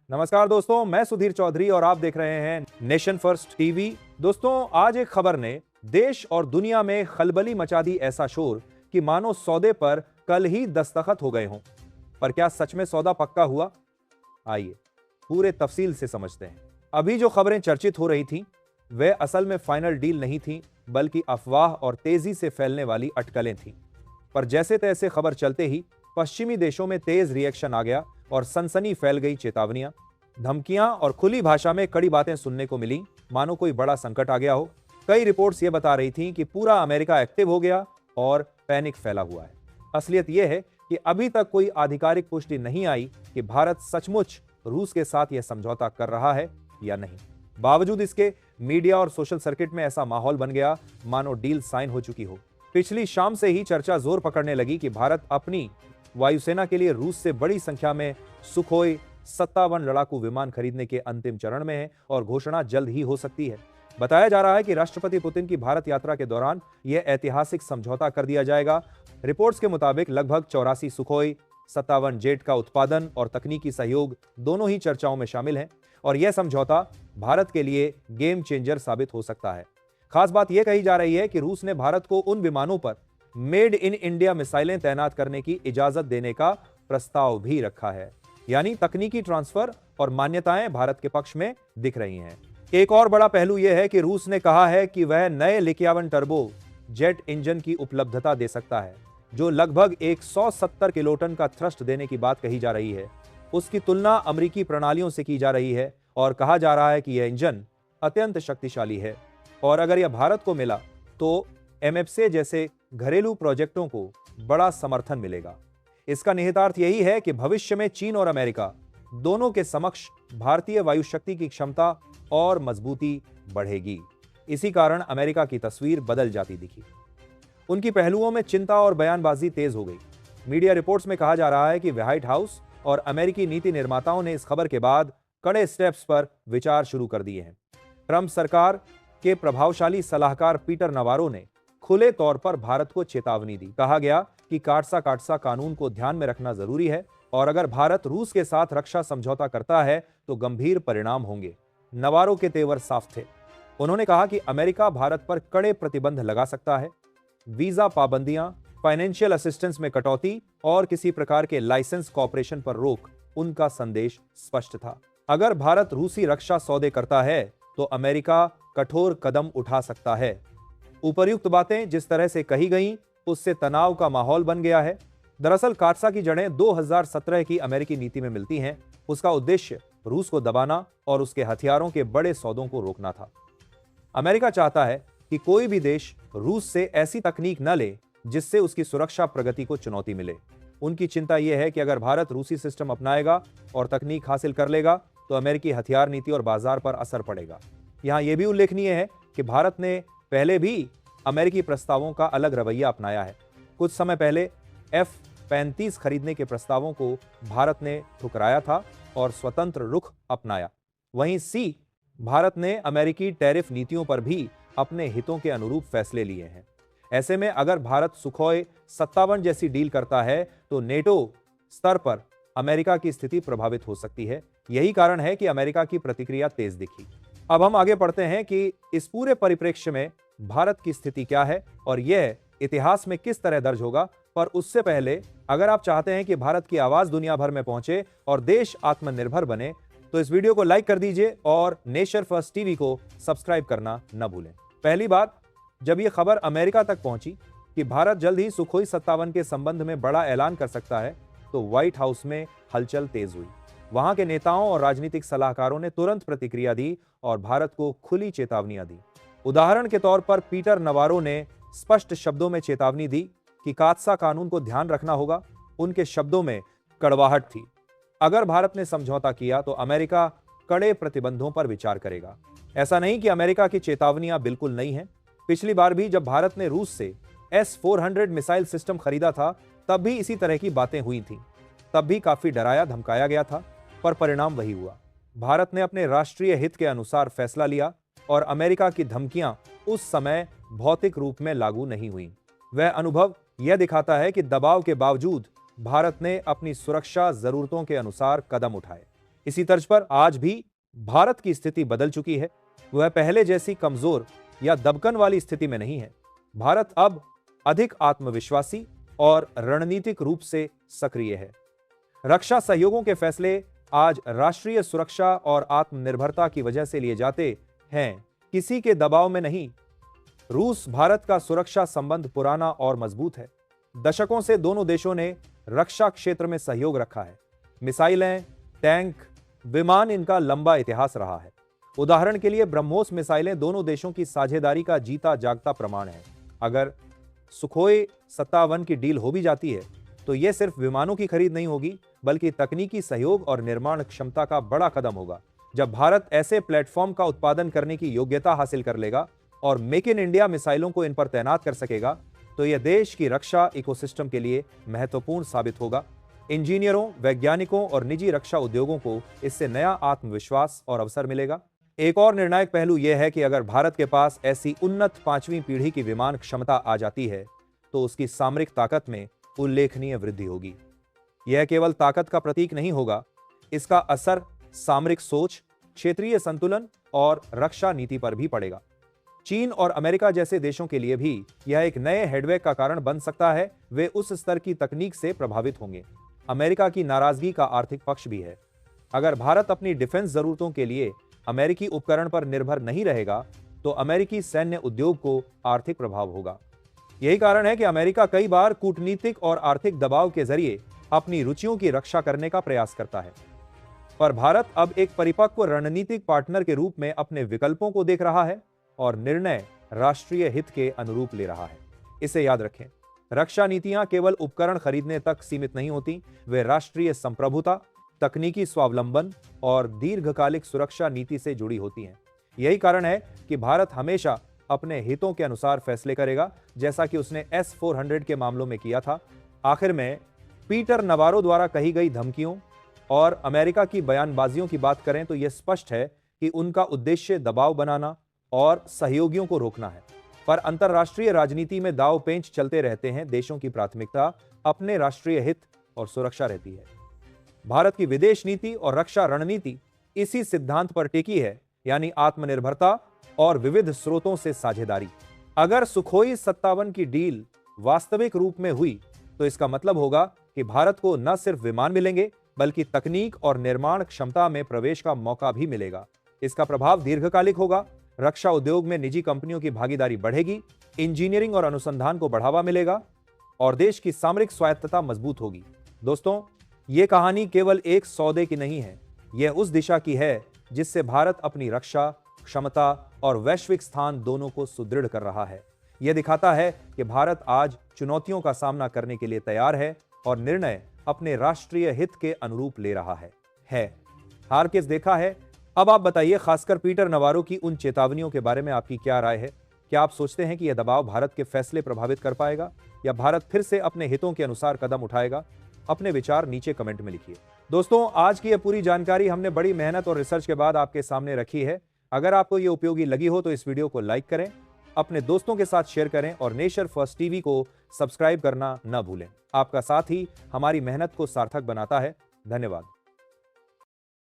नमस्कार दोस्तों, मैं सुधीर चौधरी और आप देख रहे हैं नेशन फर्स्ट टीवी। दोस्तों, आज एक खबर ने देश और दुनिया में खलबली मचा दी। ऐसा शोर कि मानो सौदे पर कल ही दस्तखत हो गए हों। पर क्या सच में सौदा पक्का हुआ? आइए पूरे तफसील से समझते हैं। अभी जो खबरें चर्चित हो रही थीं, वे असल में फाइनल डील नहीं थीं, बल्कि अफवाह और तेजी से फैलने वाली अटकलें थीं। पर जैसे तैसे खबर चलते ही पश्चिमी देशों में तेज रिएक्शन आ गया और सनसनी फैल गई। चेतावनियां, धमकियां और खुली भाषा में कड़ी बातें सुनने को मिली, मानो कोई बड़ा संकट आ गया हो। कई रिपोर्ट्स ये बता रही थीं कि पूरा अमेरिका एक्टिव हो गया और पैनिक फैला हुआ है। असलियत यह है कि अभी तक कोई आधिकारिक पुष्टि नहीं आई कि भारत सचमुच रूस के साथ यह समझौता कर रहा है या नहीं। बावजूद इसके मीडिया और सोशल सर्किट में ऐसा माहौल बन गया मानो डील साइन हो चुकी हो। पिछली शाम से ही चर्चा जोर पकड़ने लगी कि भारत अपनी वायुसेना के लिए रूस से बड़ी संख्या में सुखोई 57 लड़ाकू विमान खरीदने के अंतिम चरण में है और घोषणा जल्द ही हो सकती है। बताया जा रहा है कि राष्ट्रपति पुतिन की भारत यात्रा के दौरान यह ऐतिहासिक समझौता कर दिया जाएगा। रिपोर्ट्स के मुताबिक लगभग 84 सुखोई 57 जेट का उत्पादन और तकनीकी सहयोग दोनों ही चर्चाओं में शामिल हैं और यह समझौता भारत के लिए गेम चेंजर साबित हो सकता है। खास बात यह कही जा रही है कि रूस ने भारत को उन विमानों पर मेड इन इंडिया मिसाइलें तैनात करने की इजाजत देने का प्रस्ताव भी रखा है। यानी तकनीकी ट्रांसफर और मान्यताएं भारत के पक्ष में दिख रही हैं। एक और बड़ा पहलू यह है कि रूस ने कहा है कि वह नए लिक्यावन टर्बो जेट इंजन की उपलब्धता दे सकता है, जो लगभग 170 किलोटन का थ्रस्ट देने की बात कही जा रही है। उसकी तुलना अमेरिकी प्रणालियों से की जा रही है और कहा जा रहा है कि यह इंजन अत्यंत शक्तिशाली है और अगर यह भारत को मिला तो एमएफसे जैसे घरेलू प्रोजेक्टों को बड़ा समर्थन मिलेगा। इसका निहितार्थ यही है कि भविष्य में चीन और अमेरिका दोनों के समक्ष भारतीय वायुशक्ति की क्षमता और मजबूती बढ़ेगी। इसी कारण अमेरिका की तस्वीर बदल जाती दिखी। उनकी पहलुओं में चिंता और बयानबाजी तेज हो गई। मीडिया रिपोर्ट्स में कहा जा रहा है कि व्हाइट हाउस और अमेरिकी नीति निर्माताओं ने इस खबर के बाद कड़े स्टेप्स पर विचार शुरू कर दिए हैं। ट्रंप सरकार के प्रभावशाली सलाहकार पीटर नवारो ने खुले तौर पर भारत को चेतावनी दी। कहा गया कि काटसा कानून को ध्यान में रखना जरूरी है और अगर भारत रूस के साथ रक्षा समझौता करता है तो गंभीर परिणाम होंगे। नवारो के तेवर साफ थे। उन्होंने कहा कि अमेरिका भारत पर कड़े प्रतिबंध लगा सकता है, वीजा पाबंदियां, फाइनेंशियल असिस्टेंस में कटौती और किसी प्रकार के लाइसेंस कॉपरेशन पर रोक। उनका संदेश स्पष्ट था। अगर भारत रूसी रक्षा सौदे करता है तो अमेरिका कठोर कदम उठा सकता है। उपर्युक्त बातें जिस तरह से कही गईं, उससे तनाव का माहौल बन गया है। दरअसल काटसा की जड़ें 2017 की अमेरिकी नीति में मिलती हैं। उसका उद्देश्य रूस को दबाना और उसके हथियारों के बड़े सौदों को रोकना था। अमेरिका चाहता है कि कोई भी देश रूस से ऐसी तकनीक न ले जिससे उसकी सुरक्षा प्रगति को चुनौती मिले। उनकी चिंता यह है कि अगर भारत रूसी सिस्टम अपनाएगा और तकनीक हासिल कर लेगा तो अमेरिकी हथियार नीति और बाजार पर असर पड़ेगा। यहां यह भी उल्लेखनीय है कि भारत ने पहले भी अमेरिकी प्रस्तावों का अलग रवैया अपनाया है। कुछ समय पहले F-35 खरीदने के प्रस्तावों को भारत ने ठुकराया था और स्वतंत्र रुख अपनाया। वहीं भारत ने अमेरिकी टैरिफ नीतियों पर भी अपने हितों के अनुरूप फैसले लिए हैं। ऐसे में अगर भारत सुखोई 57 जैसी डील करता है तो नेटो स्तर पर अमेरिका की स्थिति प्रभावित हो सकती है। यही कारण है कि अमेरिका की प्रतिक्रिया तेज दिखी। अब हम आगे बढ़ते हैं कि इस पूरे परिप्रेक्ष्य में भारत की स्थिति क्या है और यह इतिहास में किस तरह दर्ज होगा। पर उससे पहले अगर आप चाहते हैं कि भारत की आवाज दुनिया भर में पहुंचे और देश आत्मनिर्भर बने तो इस वीडियो को लाइक कर दीजिए और नेशन फर्स्ट टीवी को सब्सक्राइब करना न भूलें। पहली बात, जब यह खबर अमेरिका तक पहुंची कि भारत जल्द ही सुखोई 57 के संबंध में बड़ा ऐलान कर सकता है तो व्हाइट हाउस में हलचल तेज हुई। वहां के नेताओं और राजनीतिक सलाहकारों ने तुरंत प्रतिक्रिया दी और भारत को खुली चेतावनियां दी। उदाहरण के तौर पर पीटर नवारो ने स्पष्ट शब्दों में चेतावनी दी कि काटसा कानून को ध्यान रखना होगा। उनके शब्दों में कड़वाहट थी। अगर भारत ने समझौता किया तो अमेरिका कड़े प्रतिबंधों पर विचार करेगा। ऐसा नहीं कि अमेरिका की चेतावनियां बिल्कुल नहीं हैं। पिछली बार भी जब भारत ने रूस से S-400 मिसाइल सिस्टम खरीदा था तब भी इसी तरह की बातें हुई थीं। तब भी काफी डराया धमकाया गया था, पर परिणाम वही हुआ। भारत ने अपने राष्ट्रीय हित के अनुसार फैसला लिया और अमेरिका की धमकियां उस समय भौतिक रूप में लागू नहीं हुई। वह अनुभव यह दिखाता है कि दबाव के बावजूद भारत ने अपनी सुरक्षा जरूरतों के अनुसार कदम उठाए। इसी तर्ज पर आज भी भारत की स्थिति बदल चुकी है। वह पहले जैसी कमजोर या दबकन वाली स्थिति में नहीं है। भारत अब अधिक आत्मविश्वासी और रणनीतिक रूप से सक्रिय है। रक्षा सहयोगों के फैसले आज राष्ट्रीय सुरक्षा और आत्मनिर्भरता की वजह से लिए जाते हैं, किसी के दबाव में नहीं। रूस भारत का सुरक्षा संबंध पुराना और मजबूत है। दशकों से दोनों देशों ने रक्षा क्षेत्र में सहयोग रखा है। मिसाइलें, टैंक, विमान, इनका लंबा इतिहास रहा है। उदाहरण के लिए ब्रह्मोस मिसाइलें दोनों देशों की साझेदारी का जीता जागता प्रमाण है। अगर सुखोई 57 की डील हो भी जाती है तो यह सिर्फ विमानों की खरीद नहीं होगी, बल्कि तकनीकी सहयोग और निर्माण क्षमता का बड़ा कदम होगा। जब भारत ऐसे प्लेटफॉर्म का उत्पादन करने की योग्यता हासिल कर लेगा और मेक इन इंडिया मिसाइलों को इन पर तैनात कर सकेगा, तो यह देश की रक्षा इकोसिस्टम के लिए महत्वपूर्ण साबित होगा। इंजीनियरों, वैज्ञानिकों और निजी रक्षा उद्योगों को इससे नया आत्मविश्वास और अवसर मिलेगा। एक और निर्णायक पहलू यह है कि अगर भारत के पास ऐसी उन्नत 5वीं पीढ़ी की विमान क्षमता आ जाती है तो उसकी सामरिक ताकत में उल्लेखनीय वृद्धि होगी। यह केवल ताकत का प्रतीक नहीं होगा, इसका असर सामरिक सोच, क्षेत्रीय संतुलन और रक्षा नीति पर भी पड़ेगा। चीन और अमेरिका जैसे देशों के लिए भी यह एक नए हेडवेक का कारण बन सकता है। वे उस स्तर की तकनीक से प्रभावित होंगे। अमेरिका की नाराजगी का आर्थिक पक्ष भी है। अगर भारत अपनी डिफेंस जरूरतों के लिए अमेरिकी उपकरण पर निर्भर नहीं रहेगा तो अमेरिकी सैन्य उद्योग को आर्थिक प्रभाव होगा। यही कारण है कि अमेरिका कई बार कूटनीतिक और आर्थिक दबाव के जरिए अपनी रुचियों की रक्षा करने का प्रयास करता है। पर भारत अब एक परिपक्व रणनीतिक पार्टनर के रूप में अपने विकल्पों को देख रहा है और निर्णय राष्ट्रीय हित के अनुरूप ले रहा है। इसे याद रखें, रक्षा नीतियां केवल उपकरण खरीदने तक सीमित नहीं होती, वे राष्ट्रीय संप्रभुता, तकनीकी स्वावलंबन और दीर्घकालिक सुरक्षा नीति से जुड़ी होती हैं। यही कारण है कि भारत हमेशा अपने हितों के अनुसार फैसले करेगा, जैसा कि उसने S-400 के मामलों में किया था। आखिर में पीटर नवारो द्वारा कही गई धमकियों और अमेरिका की बयानबाजियों की बात करें तो यह स्पष्ट है कि उनका उद्देश्य दबाव बनाना और सहयोगियों को रोकना है। पर अंतर्राष्ट्रीय राजनीति में दांव पेंच चलते रहते हैं। देशों की प्राथमिकता अपने राष्ट्रीय हित और सुरक्षा रहती है। भारत की विदेश नीति और रक्षा रणनीति इसी सिद्धांत पर टिकी है, यानी आत्मनिर्भरता और विविध स्रोतों से साझेदारी। अगर सुखोई 57 की डील वास्तविक रूप में हुई तो इसका मतलब होगा कि भारत को न सिर्फ विमान मिलेंगे, बल्कि तकनीक और निर्माण क्षमता में प्रवेश का मौका भी मिलेगा। इसका प्रभाव दीर्घकालिक होगा। रक्षा उद्योग में निजी कंपनियों की भागीदारी बढ़ेगी, इंजीनियरिंग और अनुसंधान को बढ़ावा मिलेगा और देश की सामरिक स्वायत्तता मजबूत होगी। दोस्तों, यह कहानी केवल एक सौदे की नहीं है, यह उस दिशा की है जिससे भारत अपनी रक्षा क्षमता और वैश्विक स्थान दोनों को सुदृढ़ कर रहा है। यह दिखाता है कि भारत आज चुनौतियों का सामना करने के लिए तैयार है और निर्णय अपने राष्ट्रीय हित के अनुरूप ले रहा है। हार केस देखा है। अब आप बताइए, खासकर पीटर नवारो की उन चेतावनियों के बारे में आपकी क्या राय है? क्या आप सोचते हैं कि यह दबाव भारत के फैसले प्रभावित कर पाएगा या भारत फिर से अपने हितों के अनुसार कदम उठाएगा? अपने विचार नीचे कमेंट में लिखिए। दोस्तों, आज की यह पूरी जानकारी हमने बड़ी मेहनत और रिसर्च के बाद आपके सामने रखी है। अगर आपको ये उपयोगी लगी हो तो इस वीडियो को लाइक करें, अपने दोस्तों के साथ शेयर करें और नेशन फर्स्ट टीवी को सब्सक्राइब करना न भूलें। आपका साथ ही हमारी मेहनत को सार्थक बनाता है। धन्यवाद।